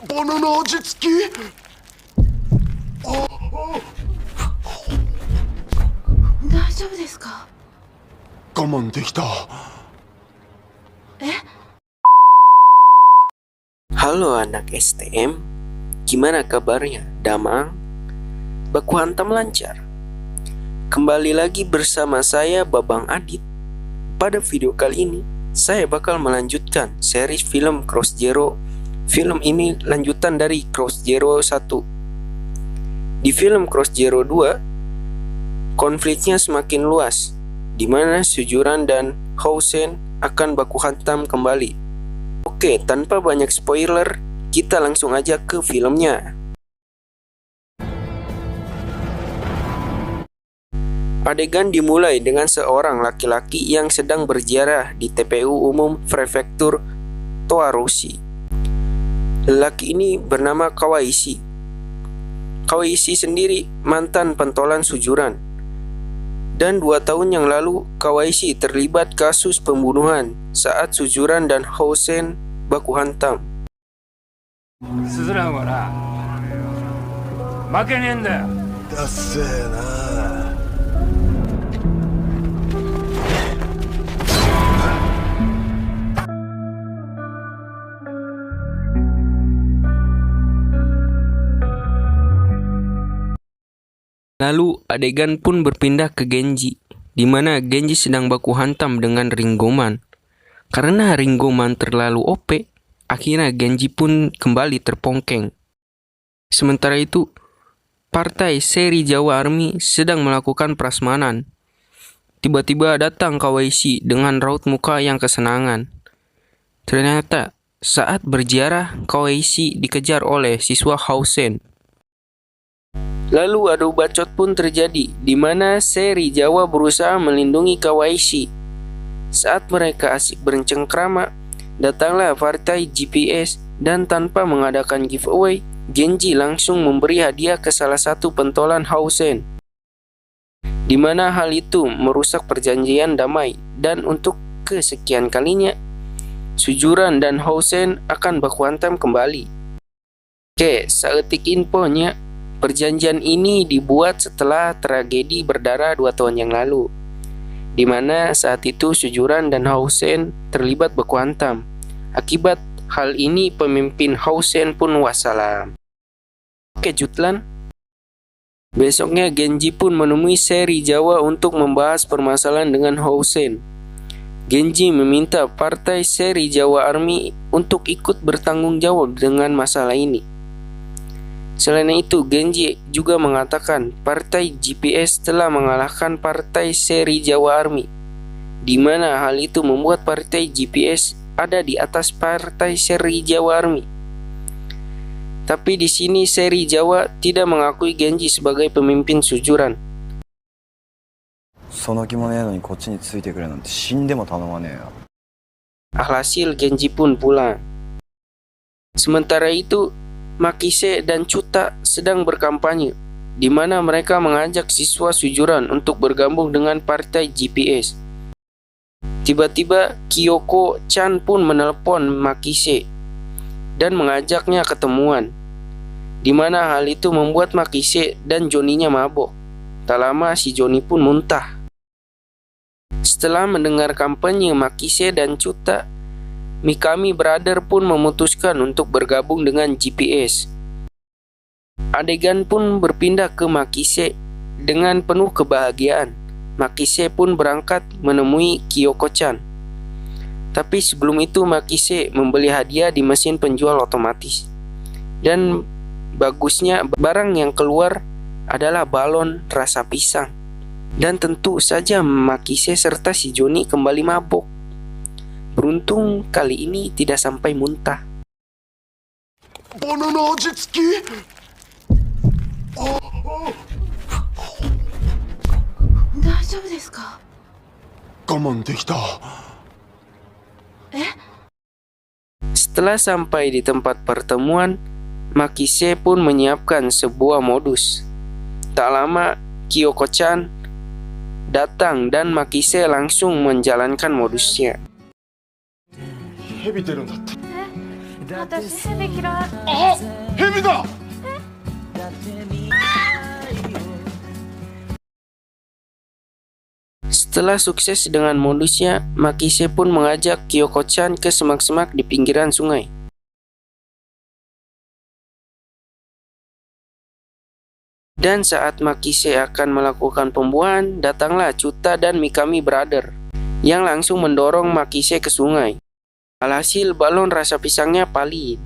バナナ味付き。大丈夫ですか？我慢できた。Halo anak STM, gimana kabarnya? Damang? Baku hantam lancar? Kembali lagi bersama saya Babang Adit. Pada video kali ini, saya bakal melanjutkan series film Cross Zero. Film ini lanjutan dari Cross Zero 1. Di film Cross Zero 2, konfliknya semakin luas, di mana Sujuran dan Housen akan baku hantam kembali. Oke, tanpa banyak spoiler, kita langsung aja ke filmnya. Adegan dimulai dengan seorang laki-laki yang sedang berziarah di TPU Umum Prefektur Toarushi. Lelaki ini bernama Kawaishi. Kawaishi sendiri mantan pentolan Sujuran. Dan 2 tahun yang lalu, Kawaishi terlibat kasus pembunuhan saat Sujuran dan Housen baku hantam. Suzuran wa na, make ne en da yo. だっせーな。Lalu adegan pun berpindah ke Genji, di mana Genji sedang baku hantam dengan Ringoman. Karena Ringoman terlalu OP, akhirnya Genji pun kembali terpongkeng. Sementara itu, partai seri Jawa Army sedang melakukan prasmanan. Tiba-tiba datang Kawaishi dengan raut muka yang kesenangan. Ternyata, saat berziarah, Kawaishi dikejar oleh siswa Housen. Lalu adu bacot pun terjadi, di mana seri Jawa berusaha melindungi Kawaishi. Saat mereka asik bercengkrama, datanglah partai GPS dan tanpa mengadakan giveaway, Genji langsung memberi hadiah ke salah satu pentolan Housen. Di mana hal itu merusak perjanjian damai dan untuk kesekian kalinya, Sujuran dan Housen akan baku hantam kembali. Oke, seetik infonya, perjanjian ini dibuat setelah tragedi berdarah 2 tahun yang lalu, di mana saat itu Sujuran dan Housen terlibat baku hantam. Akibat hal ini pemimpin Housen pun wassalam. Oke Jutlan. Besoknya Genji pun menemui seri Jawa untuk membahas permasalahan dengan Housen. Genji meminta partai seri Jawa Army untuk ikut bertanggung jawab dengan masalah ini. Selain itu, Genji juga mengatakan partai GPS telah mengalahkan partai seri Jawa Army, di mana hal itu membuat partai GPS ada di atas partai seri Jawa Army. Tapi di sini seri Jawa tidak mengakui Genji sebagai pemimpin Sujuran. その気もねえのにこっちについてくれなんて死んでも頼まねえよ。 Alhasil Genji pun pulang. Sementara itu, Makise dan Chuta sedang berkampanye, di mana mereka mengajak siswa Sujuran untuk bergabung dengan partai GPS. Tiba-tiba Kyoko-chan pun menelpon Makise dan mengajaknya ketemuan, di mana hal itu membuat Makise dan Johnny-nya mabok. Tak lama si Johnny pun muntah. Setelah mendengar kampanye Makise dan Chuta, Mikami Brother pun memutuskan untuk bergabung dengan GPS. Adegan pun berpindah ke Makise dengan penuh kebahagiaan. Makise pun berangkat menemui Kyoko-chan. Tapi sebelum itu Makise membeli hadiah di mesin penjual otomatis. Dan bagusnya barang yang keluar adalah balon rasa pisang. Dan tentu saja Makise serta si Johnny kembali mabok. Beruntung kali ini tidak sampai muntah. バナナ味付き。大丈夫ですか？我慢できた。 Setelah sampai di tempat pertemuan, Makise pun menyiapkan sebuah modus. Tak lama, Kyoko-chan datang dan Makise langsung menjalankan modusnya. ヘビ出るんだって。私ヘビ嫌い。蛇だ。 Setelah sukses dengan modusnya, Makise pun mengajak Kyoko-chan ke semak-semak di pinggiran sungai. Dan saat Makise akan melakukan pembuahan, datanglah Chuta dan Mikami Brother yang langsung mendorong Makise ke sungai. Alhasil balon rasa pisangnya palin.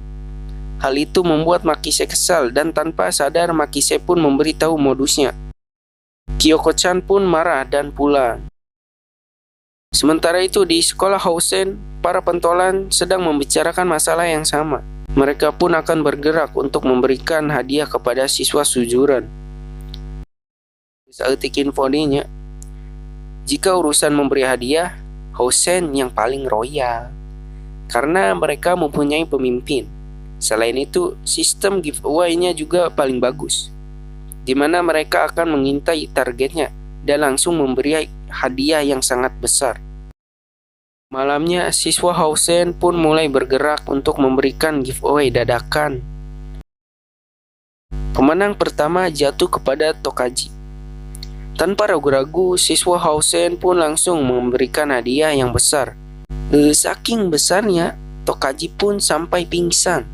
Hal itu membuat Makise kesal dan tanpa sadar Makise pun memberitahu modusnya. Kyoko-chan pun marah dan pulang. Sementara itu di sekolah Housen, para pentolan sedang membicarakan masalah yang sama. Mereka pun akan bergerak untuk memberikan hadiah kepada siswa sujuran. Saeutik infoninya, jika urusan memberi hadiah, Housen yang paling royal. Karena mereka mempunyai pemimpin. Selain itu, sistem giveaway-nya juga paling bagus, di mana mereka akan mengintai targetnya dan langsung memberi hadiah yang sangat besar. Malamnya, siswa Housen pun mulai bergerak untuk memberikan giveaway dadakan. Pemenang pertama jatuh kepada Tokaji. Tanpa ragu-ragu, siswa Housen pun langsung memberikan hadiah yang besar. Saking besarnya, Tokaji pun sampai pingsan.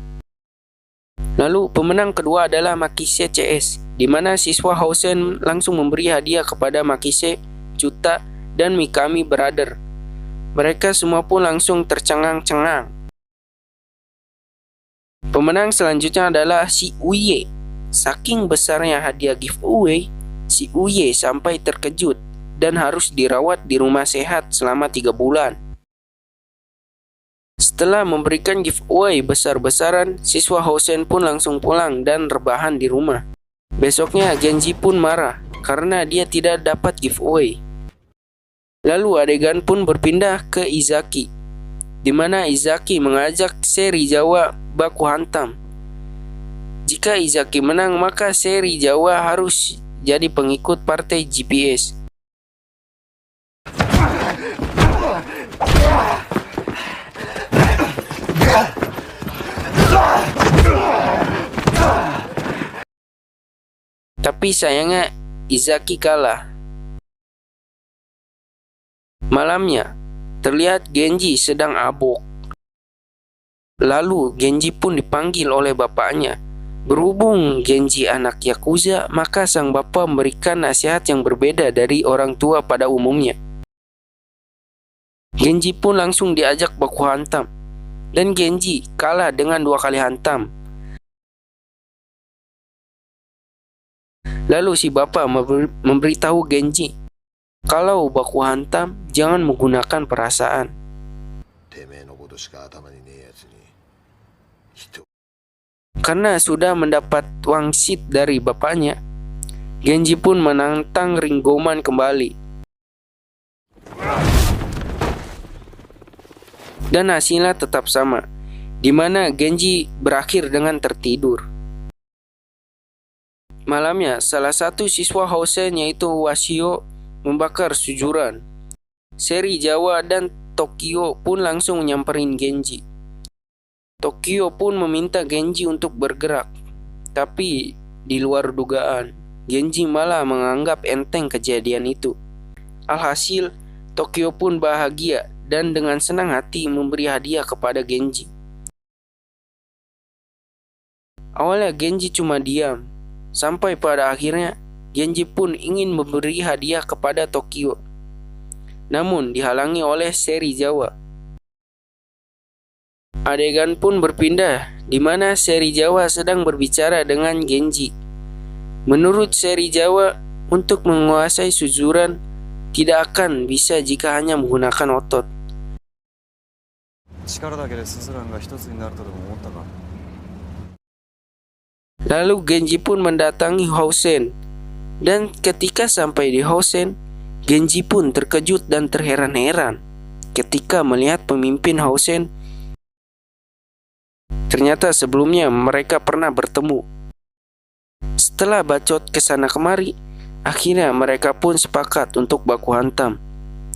Lalu pemenang kedua adalah Makise CS, di mana siswa Housen langsung memberi hadiah kepada Makise, Chuta, dan Mikami Brother. Mereka semua pun langsung tercengang-cengang. Pemenang selanjutnya adalah si Uye. Saking besarnya hadiah giveaway, si Uye sampai terkejut dan harus dirawat di rumah sehat selama 3 bulan. Setelah memberikan giveaway besar-besaran, siswa Housen pun langsung pulang dan rebahan di rumah. Besoknya Genji pun marah karena dia tidak dapat giveaway. Lalu adegan pun berpindah ke Izaki, di mana Izaki mengajak seri Jawa baku hantam. Jika Izaki menang, maka seri Jawa harus jadi pengikut partai GPS. Tapi sayangnya Izaki kalah. Malamnya, terlihat Genji sedang abok. Lalu Genji pun dipanggil oleh bapaknya. Berhubung Genji anak Yakuza, maka sang bapak memberikan nasihat yang berbeda dari orang tua pada umumnya. Genji pun langsung diajak baku hantam. Dan Genji kalah dengan 2 kali hantam. Lalu si bapak memberitahu Genji, kalau baku hantam, jangan menggunakan perasaan. Karena sudah mendapat wangsit dari bapaknya, Genji pun menantang Ringoman kembali. Dan hasilnya tetap sama, di mana Genji berakhir dengan tertidur. Malamnya, salah satu siswa Housen yaitu Wasio membakar sujuran. Seri Jawa dan Tokyo pun langsung nyamperin Genji. Tokyo pun meminta Genji untuk bergerak, tapi di luar dugaan, Genji malah menganggap enteng kejadian itu. Alhasil, Tokyo pun bahagia dan dengan senang hati memberi hadiah kepada Genji. Awalnya Genji cuma diam, sampai pada akhirnya Genji pun ingin memberi hadiah kepada Tokyo, namun dihalangi oleh seri Jawa. Adegan pun berpindah, di mana seri Jawa sedang berbicara dengan Genji. Menurut seri Jawa, untuk menguasai sujuran tidak akan bisa jika hanya menggunakan otot. Lalu Genji pun mendatangi Housen, dan ketika sampai di Housen, Genji pun terkejut dan terheran-heran ketika melihat pemimpin Housen. Ternyata sebelumnya mereka pernah bertemu. Setelah bacot kesana kemari, akhirnya mereka pun sepakat untuk baku hantam,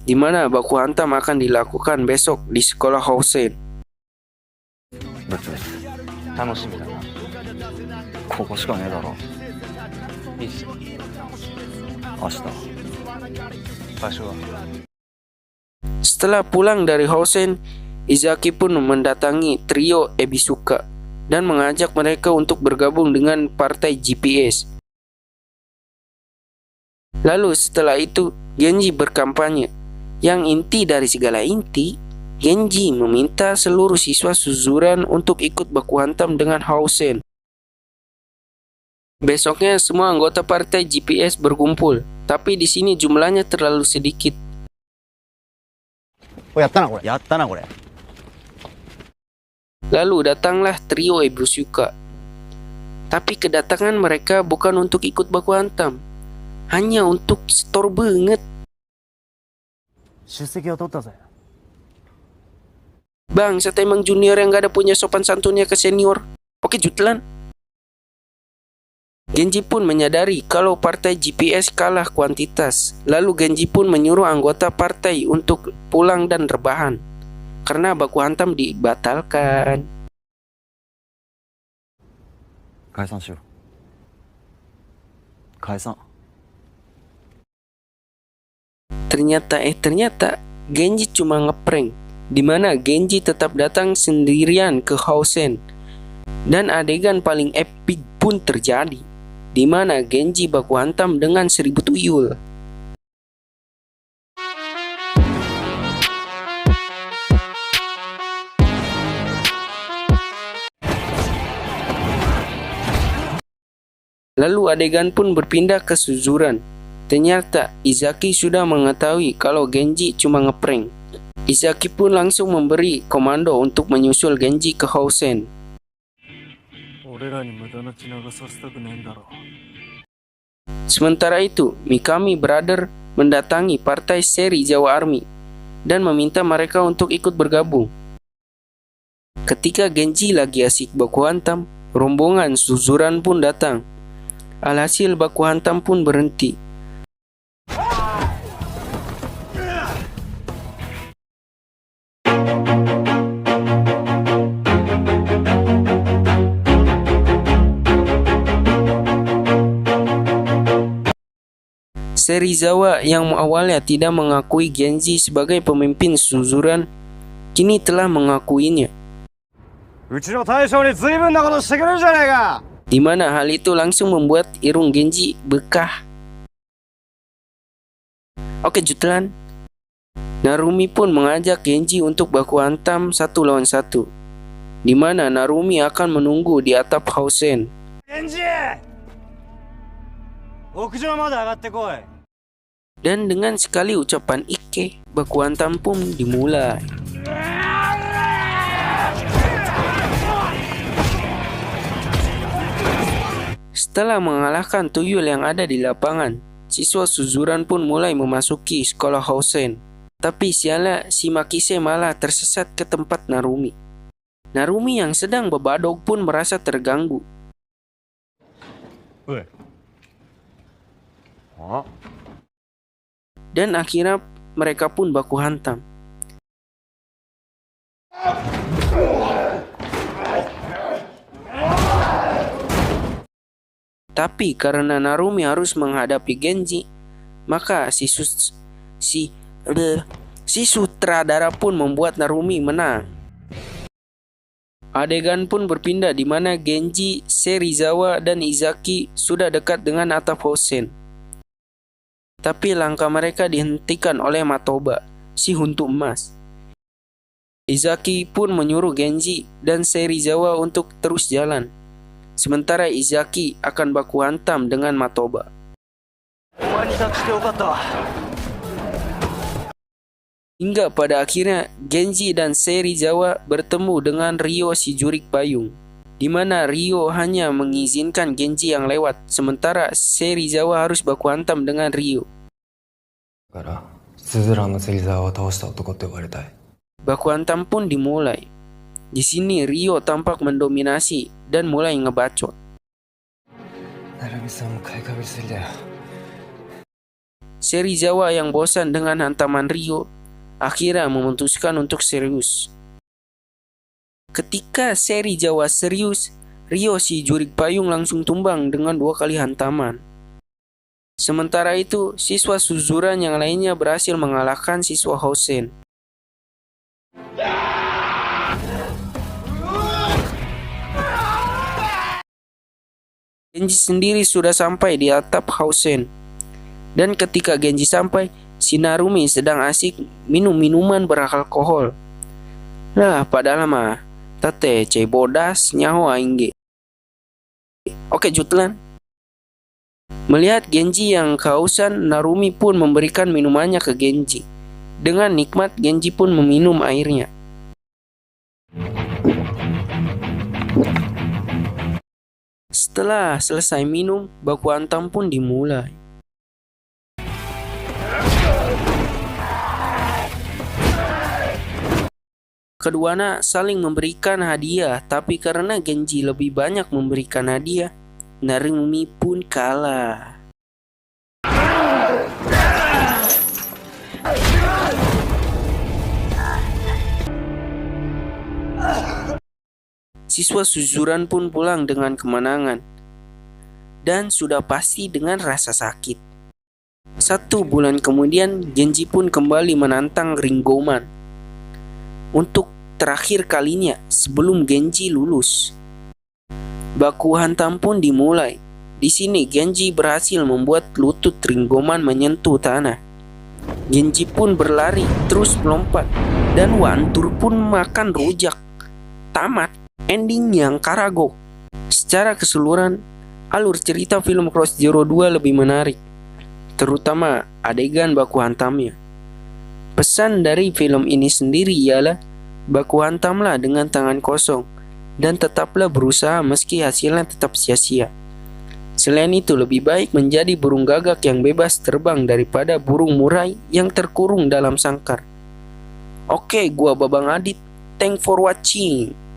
di mana baku hantam akan dilakukan besok di sekolah Housen. ここしかねえだろ。いいっす。明日。場所は Setelah pulang dari Hosen, Izaki pun mendatangi trio Ebisuka dan mengajak mereka untuk bergabung dengan partai GPS. Lalu setelah itu, Genji berkampanye. Yang inti dari segala inti, Genji meminta seluruh siswa Suzuran untuk ikut baku hantam dengan Hosen. Besoknya semua anggota partai GPS berkumpul, tapi di sini jumlahnya terlalu sedikit. やったなこれ。やったな、これ。 Lalu datanglah trio Ebisuka. Tapi kedatangan mereka bukan untuk ikut baku hantam, hanya untuk setor banget. 出席を取ったぜ。 Bang, saya emang junior yang gak ada punya sopan santunnya ke senior. Oke, Jutlan. Genji pun menyadari kalau partai GPS kalah kuantitas. Lalu Genji pun menyuruh anggota partai untuk pulang dan rebahan, karena baku hantam dibatalkan. 解散しよう。解散。 Ternyata Genji cuma ngeprank, di mana Genji tetap datang sendirian ke Hosen. Dan adegan paling epic pun terjadi, di mana Genji baku hantam dengan 1000 tuyul. Lalu adegan pun berpindah ke Suzuran. Ternyata Izaki sudah mengetahui kalau Genji cuma ngeprank. Izaki pun langsung memberi komando untuk menyusul Genji ke Hosen. 俺らに無駄な血流させたくねえんだろ。 Sementara itu, Mikami Brother mendatangi partai seri Jawa Army dan meminta mereka untuk ikut bergabung. Ketika Genji lagi asik baku hantam, rombongan Suzuran pun datang. Alhasil baku hantam pun berhenti. Serizawa yang awalnya tidak mengakui Genji sebagai pemimpin Suzuran, kini telah mengakuinya. うちの大将に随分なことしてくれるじゃねえか。 Di mana hal itu langsung membuat irung Genji bekah. Oke, Jutlan. Narumi pun mengajak Genji untuk baku hantam 1 lawan 1, di mana Narumi akan menunggu di atap Hosen. 源氏、屋上まで上がってこい。 Dan dengan sekali ucapan Ike, baku hantam pun dimulai. Setelah mengalahkan tuyul yang ada di lapangan, siswa Suzuran pun mulai memasuki sekolah Hosen. Tapi sialah, si Makise malah tersesat ke tempat Narumi. Narumi yang sedang bebadog pun merasa terganggu. おい。あ？ Dan akhirnya mereka pun baku hantam. Tapi karena Narumi harus menghadapi Genji, maka si sutradara pun membuat Narumi menang. Adegan pun berpindah di mana Genji, Serizawa, dan Izaki sudah dekat dengan atap Hosen. Tapi langkah mereka dihentikan oleh Matoba, si huntu emas. Izaki pun menyuruh Genji dan Serizawa untuk terus jalan. Sementara Izaki akan baku hantam dengan Matoba. Hingga pada akhirnya Genji dan Serizawa bertemu dengan Ryo si Jurik Payung, di mana Ryo hanya mengizinkan Genji yang lewat, sementara Serizawa harus baku hantam dengan Ryo. Baku hantam pun dimulai. Di sini Ryo tampak mendominasi dan mulai ngebacot. Serizawa yang bosan dengan hantaman Ryo akhirnya memutuskan untuk serius. Ketika Serizawa serius, Rio si jurik payung langsung tumbang dengan 2 kali hantaman. Sementara itu, siswa Suzuran yang lainnya berhasil mengalahkan siswa Hosen. Genji sendiri sudah sampai di atap Hosen. Dan ketika Genji sampai, si Narumi sedang asik minum minuman beralkohol. Lah, padahal mah tate cai bodas nyaho aing ge. Oke, jutlan. Melihat Genji yang kehausan, Narumi pun memberikan minumannya ke Genji. Dengan nikmat, Genji pun meminum airnya. Setelah selesai minum, baku hantam pun dimulai. Keduanya saling memberikan hadiah, tapi karena Genji lebih banyak memberikan hadiah, Narumi pun kalah. Siswa Suzuran pun pulang dengan kemenangan, dan sudah pasti dengan rasa sakit. 1 bulan kemudian, Genji pun kembali menantang Ringoman untuk terakhir kalinya sebelum Genji lulus. Baku hantam pun dimulai. Di sini Genji berhasil membuat lutut Ringoman menyentuh tanah. Genji pun berlari terus melompat, dan Wantur pun makan rujak. Tamat. Ending yang karago. Secara keseluruhan, alur cerita film Cross Zero 2 lebih menarik, terutama adegan baku hantamnya. Pesan dari film ini sendiri ialah baku hantamlah dengan tangan kosong dan tetaplah berusaha meski hasilnya tetap sia-sia. Selain itu, lebih baik menjadi burung gagak yang bebas terbang daripada burung murai yang terkurung dalam sangkar. Oke, gua Babang Adit. Thanks for watching.